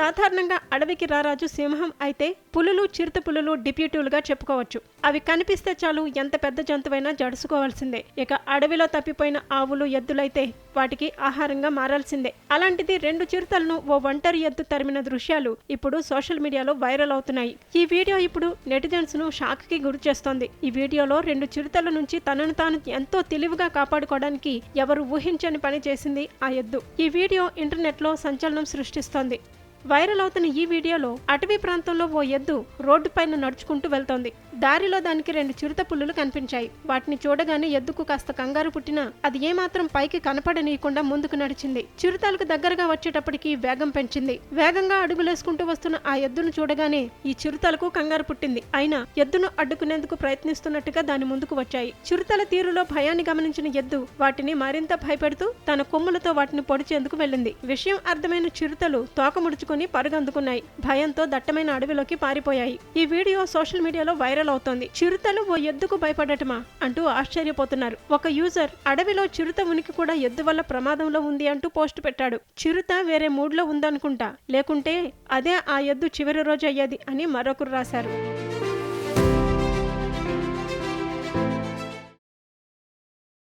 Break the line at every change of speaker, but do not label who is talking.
సాధారణంగా అడవికి రారాజు సింహం అయితే పులులు, చిరుత పులులు డిప్యూటీలుగా చెప్పుకోవచ్చు. అవి కనిపిస్తే చాలు ఎంత పెద్ద జంతువైనా జడుసుకోవాల్సిందే. ఇక అడవిలో తప్పిపోయిన ఆవులు, ఎద్దులైతే వాటికి ఆహారంగా మారాల్సిందే. అలాంటిది 2 చిరుతలను ఓ ఒంటరి ఎద్దు తరిమిన దృశ్యాలు ఇప్పుడు సోషల్ మీడియాలో వైరల్ అవుతున్నాయి. ఈ వీడియో ఇప్పుడు నెటిజన్స్ ను షాక్ కి గురి చేస్తోంది. ఈ వీడియోలో 2 చిరుతల నుంచి తనను తాను ఎంతో తెలివిగా కాపాడుకోవడానికి ఎవరు ఊహించని పని చేసింది ఆ ఎద్దు. ఈ వీడియో ఇంటర్నెట్ లో సంచలనం సృష్టిస్తోంది. వైరల్ అవుతున్న ఈ వీడియోలో అటవీ ప్రాంతంలో ఓ ఎద్దు రోడ్డు పైన నడుచుకుంటూ వెళ్తోంది. దారిలో దానికి 2 చిరుత పులులు కనిపించాయి. వాటిని చూడగానే ఎద్దుకు కాస్త కంగారు పుట్టినా అది ఏమాత్రం పైకి కనపడనీయకుండా ముందుకు నడిచింది. చిరుతలకు దగ్గరగా వచ్చేటప్పటికి వేగం పెంచింది. వేగంగా అడుగులేసుకుంటూ వస్తున్న ఆ ఎద్దును చూడగానే ఈ చిరుతలకు కంగారు పుట్టింది. అయినా ఎద్దును అడ్డుకునేందుకు ప్రయత్నిస్తున్నట్టుగా దాని ముందుకు వచ్చాయి. చిరుతల తీరులో భయాన్ని గమనించిన ఎద్దు వాటిని మరింత భయపెడుతూ తన కొమ్ములతో వాటిని పొడిచేందుకు వెళ్ళింది. విషయం అర్థమైన చిరుతలు తోక ముడుచుకుని పరుగందుకున్నాయి. భయంతో దట్టమైన అడవిలోకి పారిపోయాయి. ఈ వీడియో సోషల్ మీడియాలో వైరల్ అవుతోంది. చిరుతలు ఓ ఎద్దుకు భయపడటమా అంటూ ఆశ్చర్యపోతున్నారు. ఒక యూజర్ అడవిలో చిరుత ఉనికి కూడా ఎద్దు వల్ల ప్రమాదంలో ఉంది అంటూ పోస్ట్ పెట్టాడు. చిరుత వేరే మూడ్ లో ఉందనుకుంటా, లేకుంటే అదే ఆ ఎద్దు చివరి రోజు అయ్యేది అని మరొకరు రాశారు.